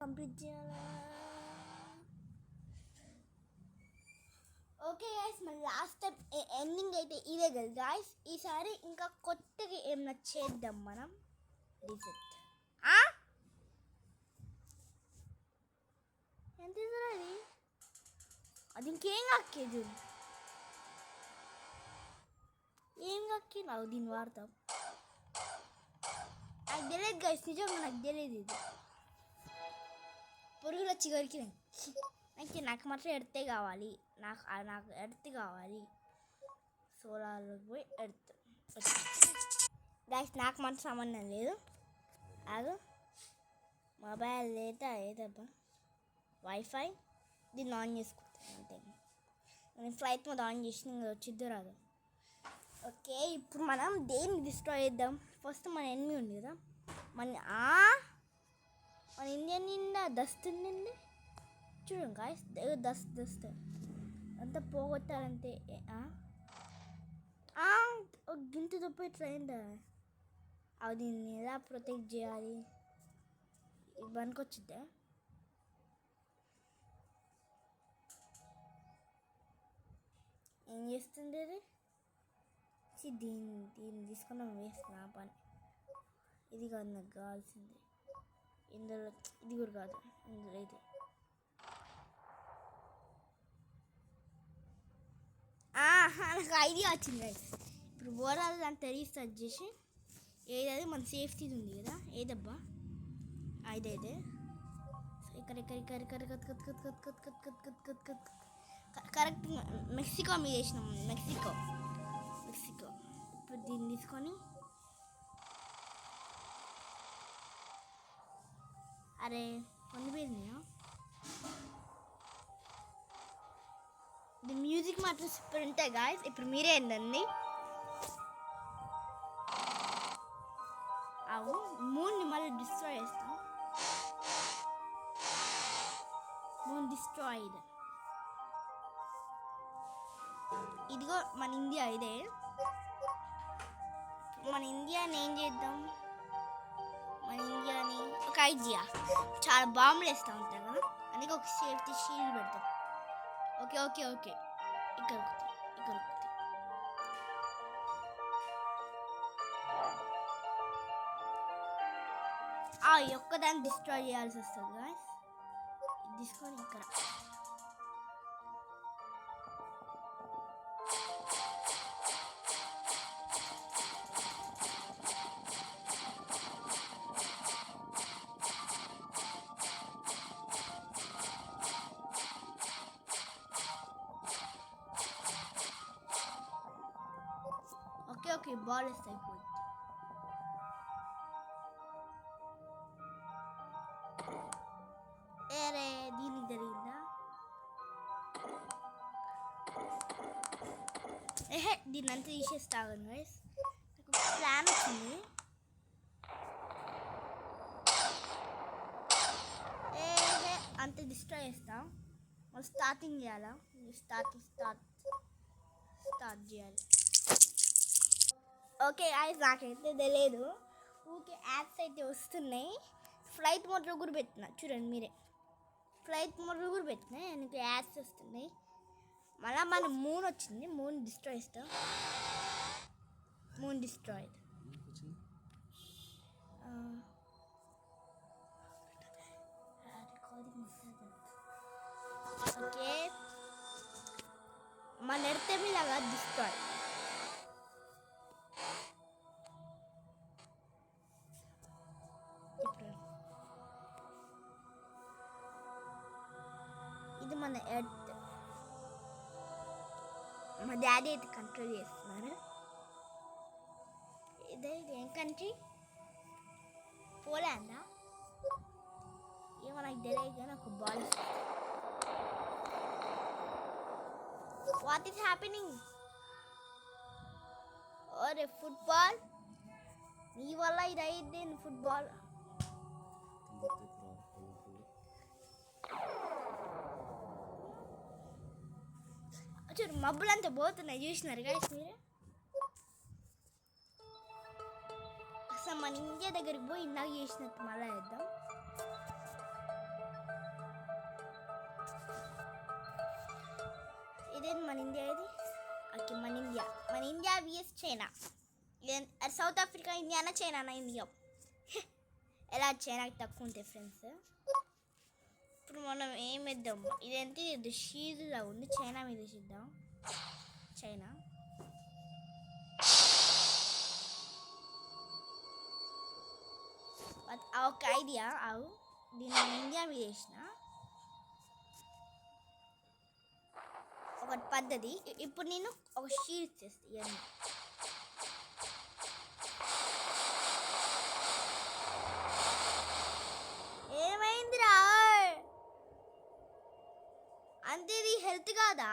Complete చేయాలా? Okay guys, మన last time ending అయితే ఇదే కదా గాయస్. ఈసారి ఇంకా కొత్తగా ఏమన్నా చేద్దాం మనం. రీసెట్ ఎంత అది? అది ఇంకేం కక్కేది? ఏం కక్కి నాకు దీన్ని వాడతాం. నాకు తెలియదు గాయస్, నిజంగా నాకు తెలియదు. ఇది పురుగులు వచ్చి కొరికినాయి. నాకు మాత్రం ఎర్తే కావాలి. నాకు ఎర్త్ కావాలి. సోలార్లోకి పోయి ఎర్త్ గాయస్. నాకు మాత్రం సంబంధం లేదు. అది మొబైల్ లేదా ఏదబ్బా వైఫై దీన్ని ఆన్ చేసుకుంటాను అంతే. నేను ఫ్లైట్ మోడ్ ఆన్ చేసి వచ్చిద్దు రాదు. ఓకే, ఇప్పుడు మనం దేన్ని డిస్ట్రాయ్ చేద్దాం? ఫస్ట్ మన ఎనిమి ఉంది కదా, మన ఇండియా నిండా డస్ట్ ఉందండి. చూడండి గాయస్, డస్ట్ అంతా పోగొట్టాలంటే గింత తప్పు ఎట్లా అయిందా? అవి దీన్ని ఎలా ప్రొటెక్ట్ చేయాలి? ఇవ్వడానికి వచ్చిద్దా? ఏం చేస్తుంది అది? దీన్ని తీసుకున్నాం వేస్తున్నా పని. ఇది కాదు నాకు కావాల్సింది. ఇందులో ఇది కూడా కాదు, ఇందులో ఇది. నాకు ఐడియా వచ్చింది. ఇప్పుడు ఓవరాల్ దాన్ని రీసెర్చ్ చేసి ఏదైతే మన సేఫ్టీ ఉంది కదా, ఏదబ్బా ఇదే కరెక్ట్ మెక్సికో మీద వేసినాం. మెక్సికో. ఇప్పుడు దీన్ని తీసుకొని అరే కొన్ని పోయింది. ఇది మ్యూజిక్ మాత్రం సూపర్ ఉంటాయి గాయస్. ఇప్పుడు మీరే ఏందండి మూన్ని మళ్ళీ డిస్ట్రాయ్ చేస్తాం. Moon destroyed. ఇదిగో మన ఇండియా. ఇదే మన ఇండియాని ఏం చేద్దాం? మన ఇండియాని ఒక ఐడియా, చాలా బాంబులు వేస్తూ ఉంటాం కదా, అందుకే ఒక సేఫ్టీ షీల్డ్ పెడతాం. ఓకే ఓకే ఓకే, ఇక్కడ ఈ ఒక్కదాన్ని డిస్ట్రాయ్ చేయాల్సి వస్తుంది గాయస్. తీసుకొని ఇక్కడ ఓకే బాల్ వేస్తే అయిపోయింది. ఏరే దీనికి జరిగిందా? దీన్ని అంతా తీసేస్తాను గైస్. నాకు ప్లాన్ వచ్చింది. అంత డిస్ట్రాయ్ చేస్తాం. మనం స్టార్టింగ్ చేయాలా? స్టార్ట్ చేయాలి. ఓకే గైస్, నాకైతే తెలియదు. ఊకే యాప్స్ అయితే వస్తున్నాయి. ఫ్లైట్ మోడ్లో కూడా పెట్టిన, చూడండి మీరే. ఫ్లైట్ మోడ్లో కూడా పెట్టిన, எனக்கு యాడ్స్ వస్తున్నాయి. మళ్ళీ మన మూన్ వచ్చింది. మూన్ డిస్ట్రాయ్ చేస్తాం. Moon destroyed. ఓకే, మన ఎర్త్ మీలాగా డిస్ట్రాయ్. ఇది మన ఎర్త్. మా డాడీ అయితే కంట్రోల్ చేస్తున్నారు. ఇది ఏం కంట్రీ? పోలాండా? ఏమో నాకు తెలియదు కానీ ఒక బాల్. What is happening? అరే ఫుట్బాల్, నీ వల్ల ఇది అయింది. ఫుట్బాల్ చూడు, మబ్బులంతా పోతున్నాయి. చూసినారు గైస్ మీరు? అసలు మన ఇండియా దగ్గరికి పోయి ఇందాక చేసినట్టు మళ్ళీ వేద్దాం. ఇదేంటి మన ఇండియా ఇది? ఓకే, మన India V S China. South Africa ఇండియానా చైనానా ఇండియా? ఎలా చైనాకి తక్కువ ఉంటాయి ఫ్రెండ్స్. ఇప్పుడు మనం ఏం వేద్దాం? ఇదేంటి ఇది షీల్డ్లా ఉంది, చైనా మీద చూద్దాం. చైనా ఒక ఐడియా అవు, దీన్ని ఇండియా మీద వేసిన ఒక పద్ధతి. ఇప్పుడు నేను ఒక షీల్డ్ చేస్తాను. ఇవన్నీ ఏమైందిరా? అంతే, ఇది హెల్త్ కాదా?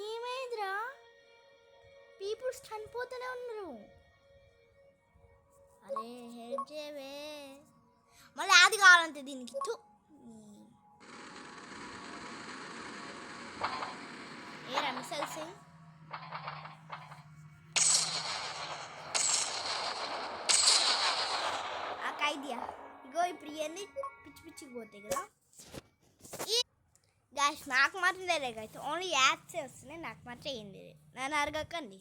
ఏమైందిరా? పీపుల్స్ చనిపోతూనే ఉన్నారు. అరే హెల్ప్ చేయవే. మళ్ళీ అది కావాలంటే దీనికి ఏరా మిసైల్స్ నాకు ఐడియా. ఇగో ఇప్పుడు ఇవన్నీ పిచ్చి పిచ్చికి పోతాయి కదా. గాయస్ నాకు మాత్రం లేదు అయితే, ఓన్లీ యాడ్సే వస్తున్నాయి, నాకు మాత్రం ఏం లేదు. నన్ను అరగకండి,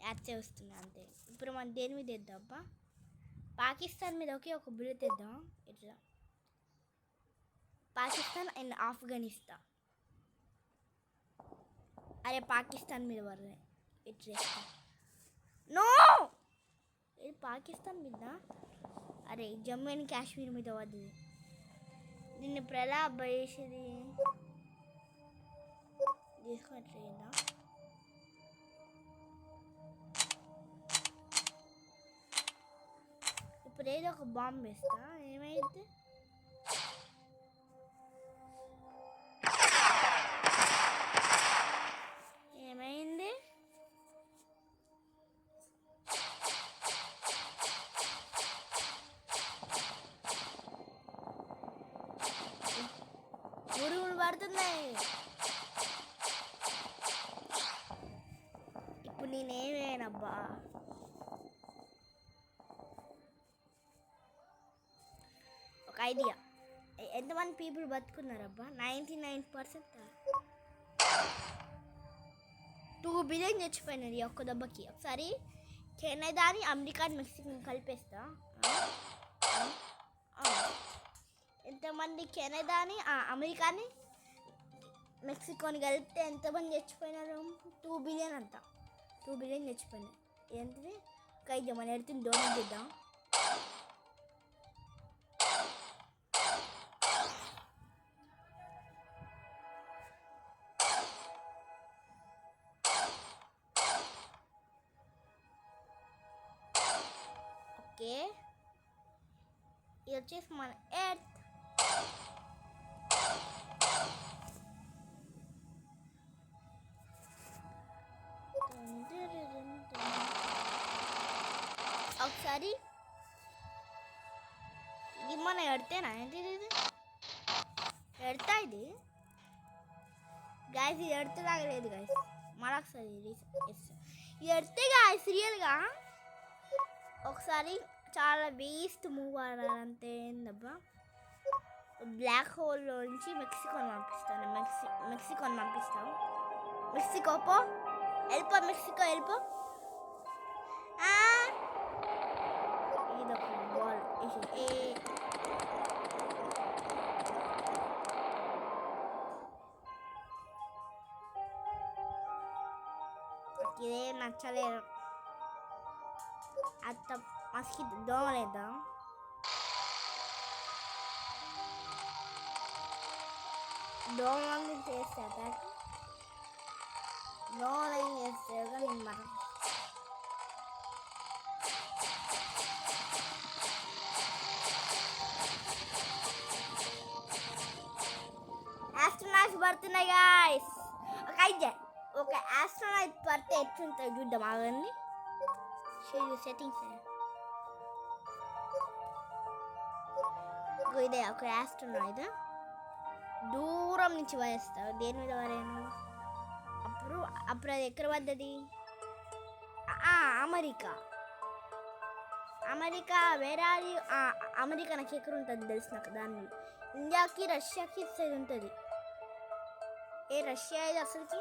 యాడ్సే వస్తున్నాయి అంతే. ఇప్పుడు మనం దేని మీద వేద్దాం అబ్బా? పాకిస్తాన్ మీద ఒక బుల్లెట్ వేద్దాం. ఇట్లా పాకిస్తాన్ అండ్ ఆఫ్ఘనిస్తాన్. అరే పాకిస్తాన్ మీద పడలే, ఇట్లా నో, ఇది పాకిస్తాన్ మీద. అరే జమ్మూ అండ్ కాశ్మీర్ మీద పడ్డది. దీన్ని ఇప్పుడు ఎలా అబ్బాయి చేసేది? తీసుకొచ్చేదా? ఇప్పుడు ఏదో ఒక బాంబు వేస్తా, ఏమైంది? ఏమైంది? ఉరుములు పడుతున్నాయి. ఇప్పుడు నేనేమేనబ్బా? ఒక ఐడియా. ఎంతమంది పీపుల్ బతుకున్నారబ్బా? 99%. 2 బిలియన్ చచ్చిపోయినది ఒక్క దెబ్బకి. ఒకసారి కెనడాని అమెరికాని మెక్సికోని కలిపేస్తా. ఎంతమంది కెనడాని అమెరికాని మెక్సికోని కలిపితే ఎంతమంది చచ్చిపోయినారు? 2 బిలియన్ అంట. 2 బిలియన్ చచ్చిపోయినాయి. ఏంటిది? ఒక మన ఎడుతుంది డోనేట్ చేద్దాం. ఓకే, ఇది వచ్చేసి మన ఎర్త్. ఒకసారి ఇది మన ఎడతేనా? ఏంటిది? ఇది ఎడతా ఇది గాయస్. ఇది ఎడత తాగలేదు గాయస్. మరొకసారి ఇది ఎడితే గాయస్ రియల్గా ఒకసారి చాలా వేస్ట్ మూవ్ అవ్వాలంటే ఏందబ్బా? బ్లాక్ హోల్లో నుంచి మెక్సికోని పంపిస్తాను. మెక్సికోని పంపిస్తాం. మెక్సికో పో, వెళ్ళిపో, మెక్సికో వెళ్ళిపో. ఇదొక బాల్ ఇదేం నచ్చలేదు. అత్త మస్కిటో దోమలేద్దాం. దోమలని చేస్తే అటాక్, దోమలని చేస్తే కానీ మనం ఆస్ట్రోనాట్స్ పడుతున్నాయి గాయస్. ఒక ఆస్ట్రోనాట్ పడితే ఎట్లుంటుంది చూద్దాం. అవన్నీ సెట్టింగ్స్ ఇదే ఒక ఆస్ట్రోనాట్ దూరం నుంచి పడేస్తావు. దేని మీద పడాను? అప్పుడు అది ఎక్కడ పడ్డది? అమెరికా వేరే అమెరికా నాకు ఎక్కడ ఉంటుంది తెలుసు నాకు. దాన్ని ఇండియాకి రష్యాకి సైడ్ ఉంటుంది. ఏ రష్యా ఇది అసలుకి?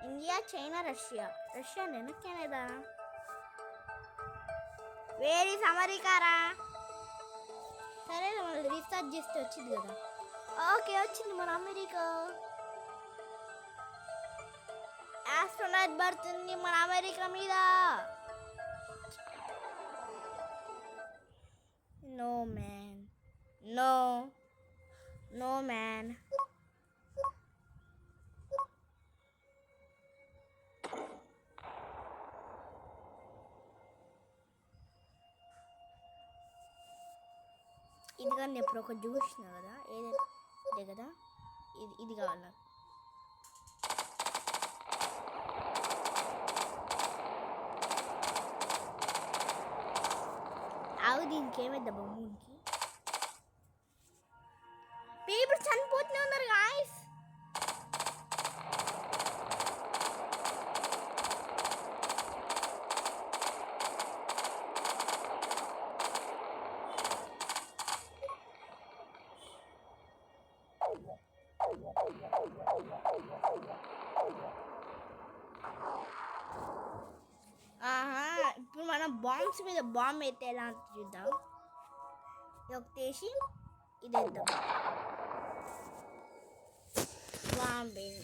India, China, Russia. రష్యా నేను కెనడా. వేరే అమెరికారా? సరే మనం రీఛార్జ్ చేస్తే వచ్చింది కదా. ఓకే వచ్చింది మన అమెరికా. ఆస్ట్రోనాట్ పడుతుంది మన అమెరికా మీద. No man, no no man. ఇది కానీ ఎప్పుడు ఒక చూసిన కదా, ఇదే కదా, ఇది కావాలి నాకు. ఆవు దీనికి ఏమైద్దా బొమ్మకి? పీపుల్ చనిపోతూనే ఉన్నారు గాయ్స్. ఇప్పుడు మనం బాంబ్స్ మీద బాంబ్ అయితే ఎలా చూద్దాం. ఒకటేసి ఇది వేద్దాం. బాంబ్ ఇది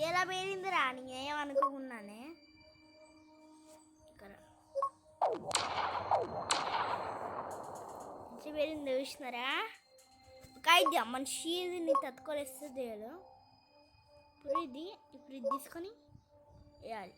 ఎలా పేరింది రా? నేనేమనుకోకున్నానే. ఇక్కడ పేరింది చూసినారా? ఒక ఐడియా, మన షీల్డ్ని తట్టుకోలేస్తుంది కదా. ఇప్పుడు ఇది తీసుకొని వేయాలి.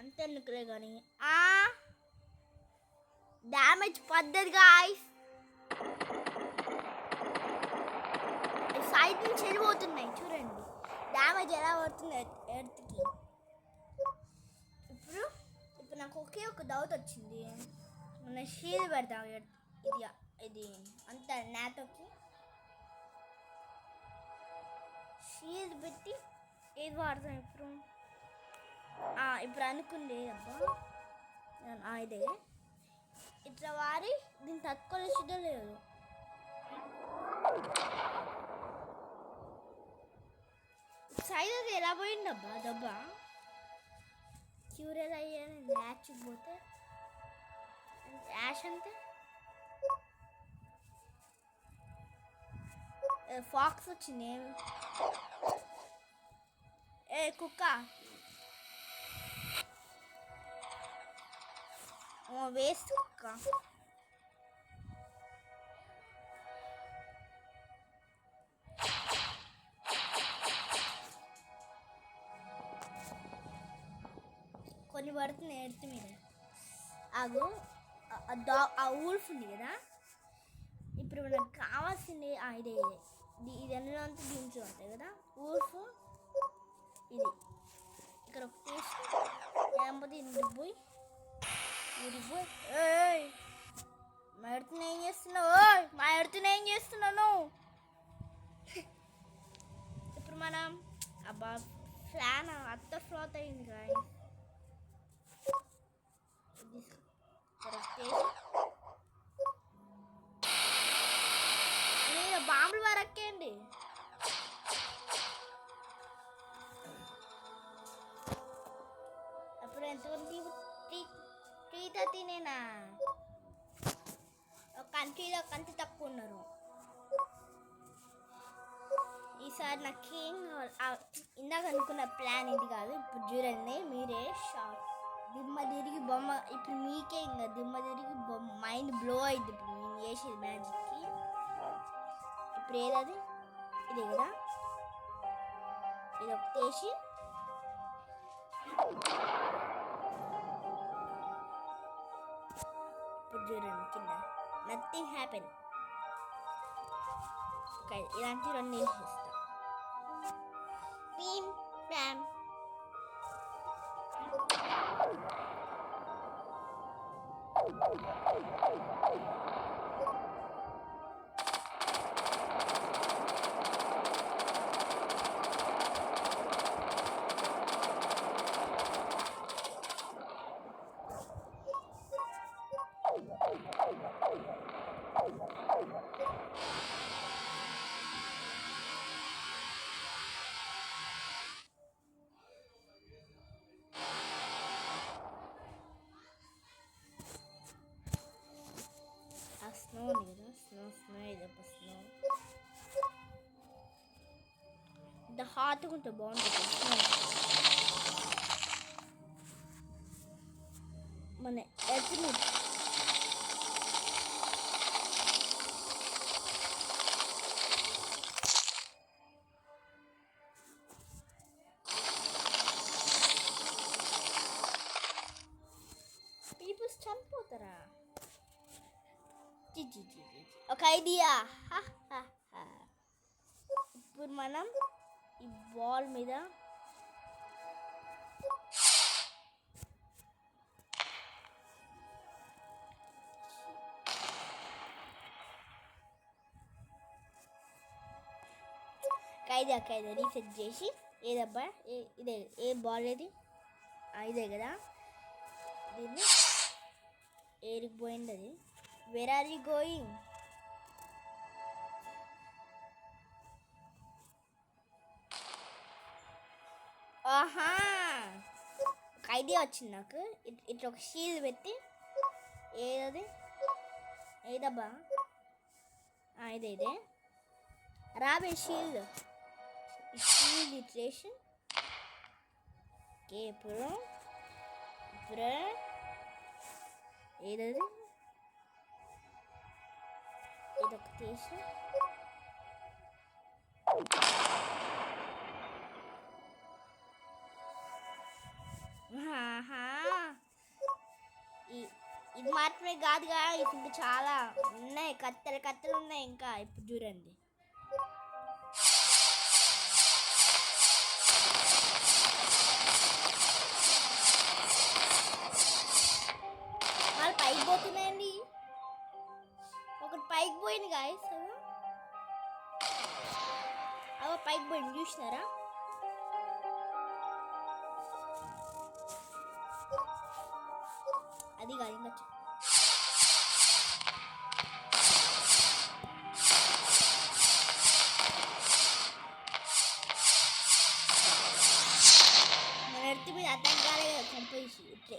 అంతెందుకులే కానీ డ్యామేజ్ పద్ధతి గాయ్స్. సైడ్ నుంచి వెళ్ళిపోతున్నాయి చూడండి, డ్యామేజ్ ఎలా పడుతుంది ఎర్త్కి. ఇప్పుడు నాకు ఒకే ఒక డౌట్ వచ్చింది. మన షీల్డ్ పెడతాం ఇది అంత నాతోకి షీల్డ్ పెట్టి ఏది వాడతాం ఇప్పుడు అనుకుంది అబ్బా ఇదే. ఇట్లా వారి దీన్ని తట్టుకోలేదో లేదు. సైజ్ అది ఎలా పోయిందబ్బా దబ్బా? క్యూరియస్ అయ్యాను. యాష్ పోతే యాష్ అంతే. ఫాక్స్ వచ్చింది. కుక్క వేస్ట్ కుక్క. కొన్ని పడుతున్నాయి ఎర్త్ మీద. ఆగు, ఆ ఊల్ఫ్ ఉంది కదా. ఇప్పుడు మనకు కావాల్సింది ఇదే ఇది ఎన్నో అంతా దీంట్లో ఉంటాయి కదా. ఊల్ఫ్ ఇది ఇక్కడ ఒక టేస్ట్ లేకపోతే ఇరిగిపోయి మా ఎడుతున్న ఏం చేస్తున్నావు? మా ఎడుతున్న ఏం చేస్తున్నాను? ఇప్పుడు మనం అబ్బా ఫ్యాన్ అత్త ఫ్లాత్ అయింది గాయ్. బాంబులు వరక్కేయండి. అప్పుడు ఎంతమంది 3:30నేనా? ఒక కంట్రీలో కంటి తక్కువ ఉన్నారు. ఈసారి నాకు ఏం ఇందాక అనుకున్న ప్లాన్ ఇది కాదు. ఇప్పుడు చూడండి మీరే షాక్. దిమ్మ తిరిగి బొమ్మ. ఇప్పుడు మీకే ఇంకా దిమ్మ తిరిగి బొమ్మ మైండ్ బ్లో అయింది. ఇప్పుడు నేను చేసేది మ్యాజిక్కి. ఇప్పుడు ఏదది ఇదే కదా. ఇది ఒకటి వేసి ఇప్పుడు చూడండి కింద నథింగ్ హ్యాపెన్. ఓకే ఇలాంటి 2 వేసేస్తా. పీమ్ ప్యామ్. ఆ స్నో ఉంది కదా, స్నో ఏదప్ప స్నో ఇంత హాట్గా ఉంటే బాగుంటుంది స్నో. మన ఎర్త్ని పీపుల్స్ చనిపోతారా? ఒక ఐడియా. ఇప్పుడు మనం ఈ బాల్ మీద ఐడియా రీసెట్ చేసి ఏదబ్బా ఇదే ఏ బాల్ ఏది ఇదే కదా, దీన్ని ఏరికి పోయింది అది. Where are you going? ఆహా, ఒక ఐడియా వచ్చింది నాకు. ఇట్లా ఒక షీల్డ్ పెట్టి ఏదది ఏదబ్బా ఇదే రాబే షీల్డ్ ఇట్రేషన్. ఓకే, ఇప్పుడు ఏదది ఇదొక తీసి ఇది మాత్రమే కాదుగా, ఇంకా చాలా ఉన్నాయి, కత్తెలు ఉన్నాయి ఇంకా. ఇప్పుడు చూడండి, వాళ్ళు పైకి పోతున్నాయండి. ఒకటి పైకి పోయింది గాయస్, పైకి పోయింది చూసినారా? అది కాదు ఇంకా మన ఎర్త్ మీద అటాక్ కాలే కదా, చంపేసి ఇట్లే.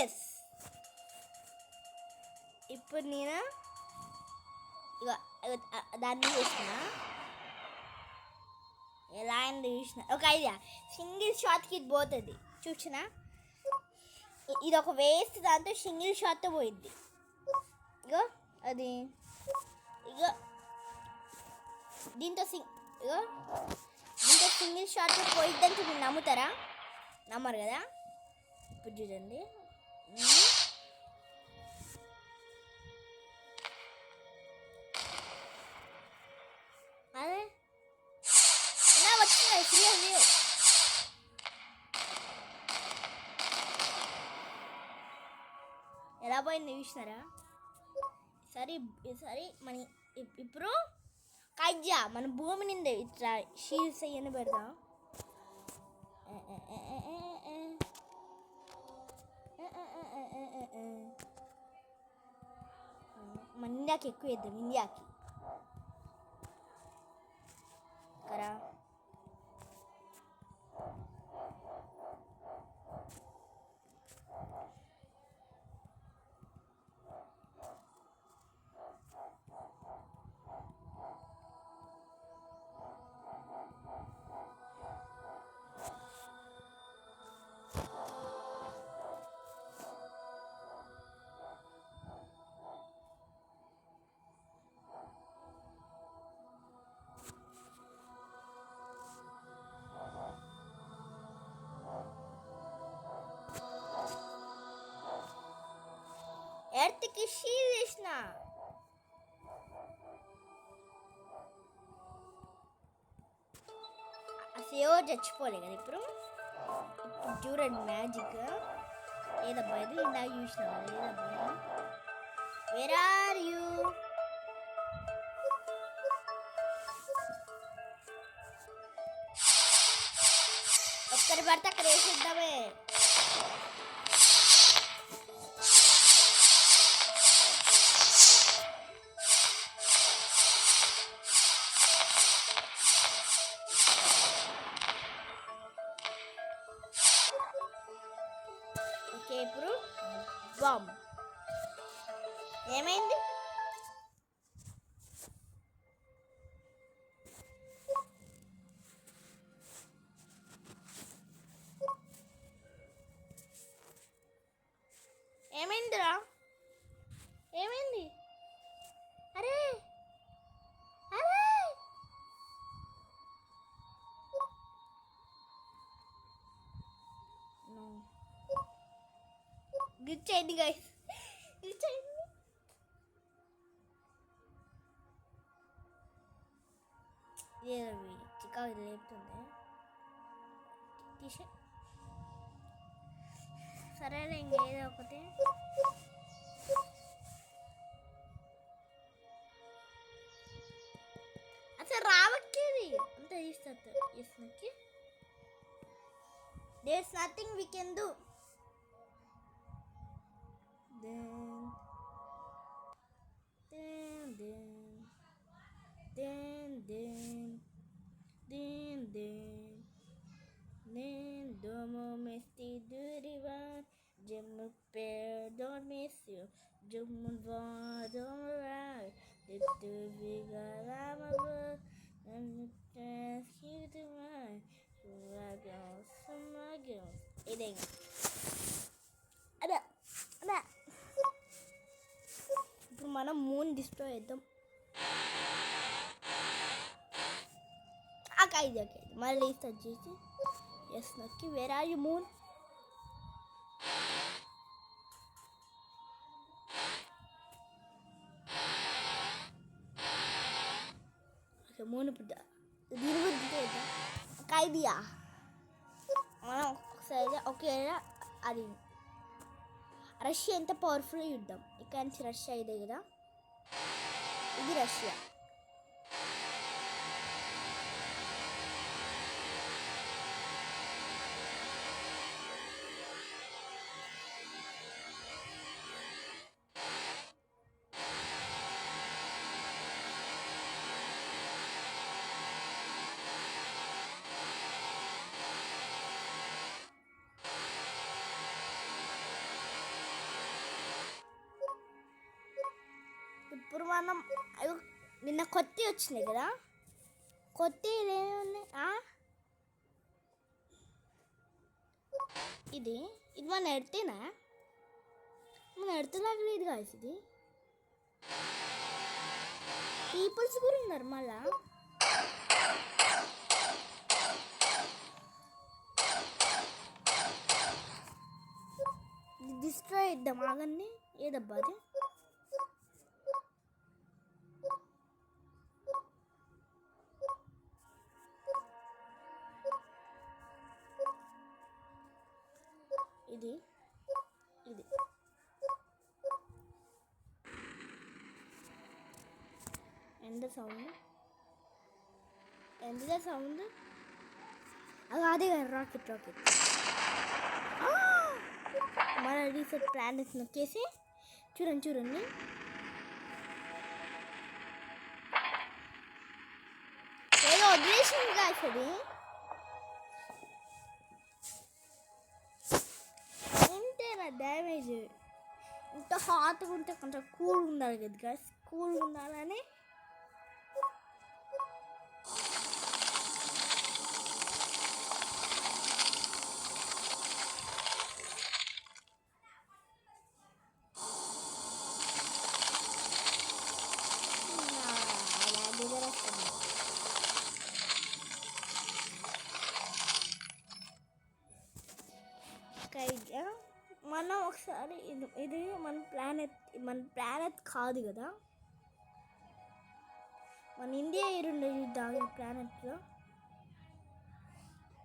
ఎస్, ఇప్పుడు నేను ఇక దాన్ని చూసిన ఎలా అయింది చూసిన. ఒక ఐడియా, సింగిల్ షాట్కి ఇది పోతుంది చూసిన. ఇది ఒక వేస్ట్, దాంతో సింగిల్ షాట్తో పోయిద్ది. ఇగో అది ఇగో దీంతో సింగిల్ షాట్తో పోయిద్దని మీరు నమ్ముతారా? నమ్మరు కదా. ఇప్పుడు చూడండి, అదే నా వచ్చింది. ఎలా పోయింది చూసినారా? సరే మన ఇప్పుడు కజ్జా మన భూమి నిందే ఇట్లా షీల్డ్స్ అయ్యని పెడదాం. మన ఇండియాకి ఎక్కువ వేద్దాం, ఇండియాకి కదా. ఎర్త్కి షీల్డ్ వేసిన ఎవరు చచ్చిపోలే కదా ఇప్పుడు. ఇప్పుడు చూడండి మ్యాజిక్ ఏదబ్బా ఇది, ఇందాక చూసిన ఏదబ్బా, వేర్ ఆర్ యూ? ఎక్కడ పడితే అక్కడ వేసేద్దామే. ఓకే ఇప్పుడు బాంబ్ ఏమైంది? ఏమైందిరా? ఏమైంది? అరే అరే గ్లిచ్ అయింది గైస్, గ్లిచ్ అయింది. ఇదేదో చికాకు లేపుతుంది. టీషర్ట్ సరేలే, ఇంకేదో ఒకటి. అసలు రావట్లేదు అంత తీస్తుంది. There's nothing we can do. Domo mesti durivan, jemu per don't miss you, jemu va don't right, itu vigara mabu, and ask you to mind, sama girls, ini, ada. ఇప్పుడు మనం మూన్ డిస్ట్రాయ్ చేద్దాం. ఇది మళ్ళీ start చేసి S నొక్కి where are you moon. Okay moon ఇప్పుడు దీని గురించి ఒక ఐడియా. మనం ఒకసారి ఒకేలా అది రష్యా ఎంత పవర్ఫుల్ యుద్ధం. ఇక్కడ నుంచి రష్యా ఇదే కదా, ఇది రష్యా. ఇప్పుడు మనం నిన్న కొత్త వచ్చినాయి కదా, కొత్త ఏమున్నాయి, ఇది మన ఎడితేనా, మన ఎడతలాగలేదు ఇది కాదు. ఇది పీపుల్స్ కూడా ఉన్నారు మళ్ళా. డిస్ట్రాయ్ ఇద్దాం ఆగండి. ఏదబ్బా అది? ఇది ఎంత సౌండ్ అదే రాకెట్ మన రీసెట్ ప్లానెట్స్ నొక్కేసి చూడండి ఏదో వదిలేసింది కాదు. ఎంతేనా డ్యామేజ్. ఇంత హాట్గా ఉంటే కొంచెం కూల్గా ఉండాలి కదా గాయస్, కూల్గా ఉండాలని మనం ఒకసారి ఇది మన ప్లానెట్ కాదు కదా, మన ఇండియా ఏరుండే చూద్దాం ఈ ప్లానెట్లో.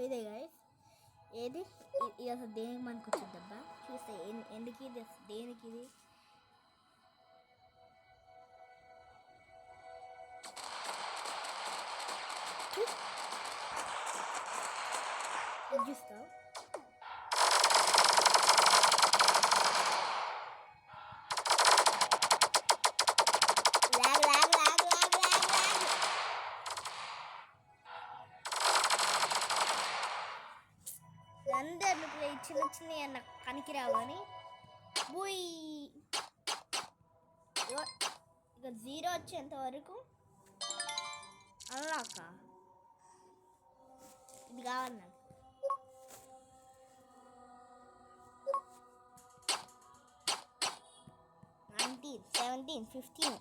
ఇదే గాయస్. ఏది ఇది అసలు దేనికి మనకు వచ్చింది అబ్బా? చూస్తే ఎందుకు ఇది అసలు దేనికి ఇది? చూస్తావు అందరు చిన్న చిన్న అన్న కనికిరావు కానీ బూయ్ ఇక 0 వచ్చేంత వరకు అల్లాక ఇది కావాలి నాకు. 19, 17, 15,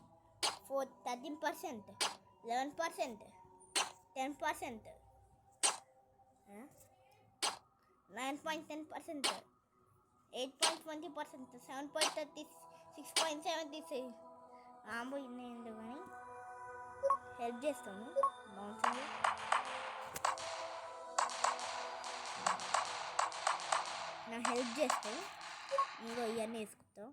13%, 11%, 10%, 9.10%, 8.20%, 7.30, 6.76. ఆంబో ఇన్ని ఎందుకు కానీ హెల్ప్ చేస్తాను. బాగుంటుంది. నా హెల్ప్ చేస్తే ఇంకో ఇవన్నీ వేసుకుంటావు.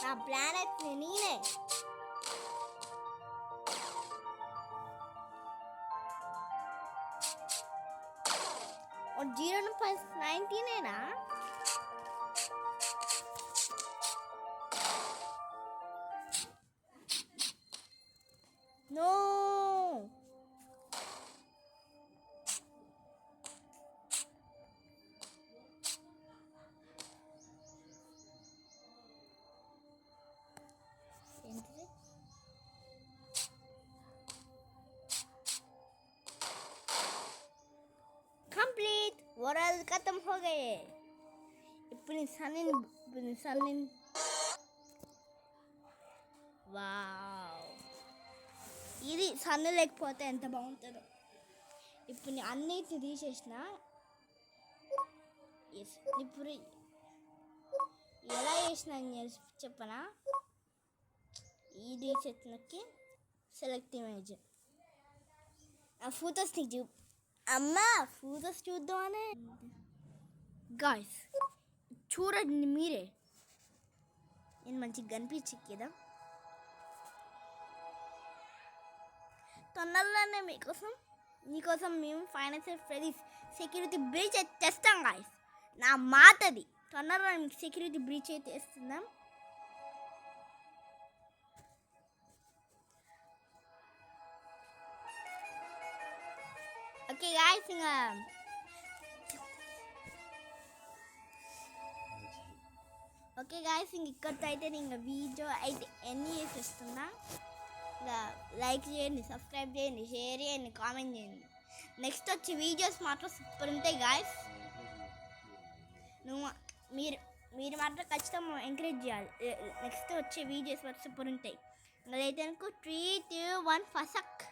నా ప్లానెట్ నేనే. और 0.19 है ना. No. कंप्लीट वर्ल्ड खत्म हो गए. ఇప్పుడు సన్ని వావ్, ఇది సన్ లేకపోతే ఎంత బాగుంటుందో. ఇప్పుడు నేను అన్నిటిని తీసేసిన. ఇప్పుడు ఎలా చేసిన చెప్పనా? ఈ రీసెట్ నొక్కి సెలెక్ట్ ఇమేజ్. ఆ ఫోటోస్ నీకు అమ్మా ఫోటోస్ చూద్దామనే. గాయ్స్ చూడండి మీరే, నేను మంచిగా కనిపించి కదా. తొందరలోనే మీకోసం మేము ఫైనాన్షియల్ ఫ్రెండ్స్ సెక్యూరిటీ బ్రీచ్ అయితే తెస్తాం గాయ్స్. నా మాటది. తొందరలో మీకు సెక్యూరిటీ బ్రీచ్ అయితే తెస్తున్నాం. ఓకే గాయ్స్, ఇంకా ఇక్కడితో అయితే ఇంకా వీడియో అయితే ఎన్ని చేసేస్తున్నా. ఇంకా లైక్ చేయండి, సబ్స్క్రైబ్ చేయండి, షేర్ చేయండి, కామెంట్ చేయండి. నెక్స్ట్ వచ్చే వీడియోస్ మాత్రం సూపర్ ఉంటాయి గాయ్స్. మీరు మాత్రం ఖచ్చితంగా ఎంకరేజ్ చేయాలి. నెక్స్ట్ వచ్చే వీడియోస్ మాత్రం సూపర్ ఉంటాయి. అదైతే 3, 2, 1 ఫసక్.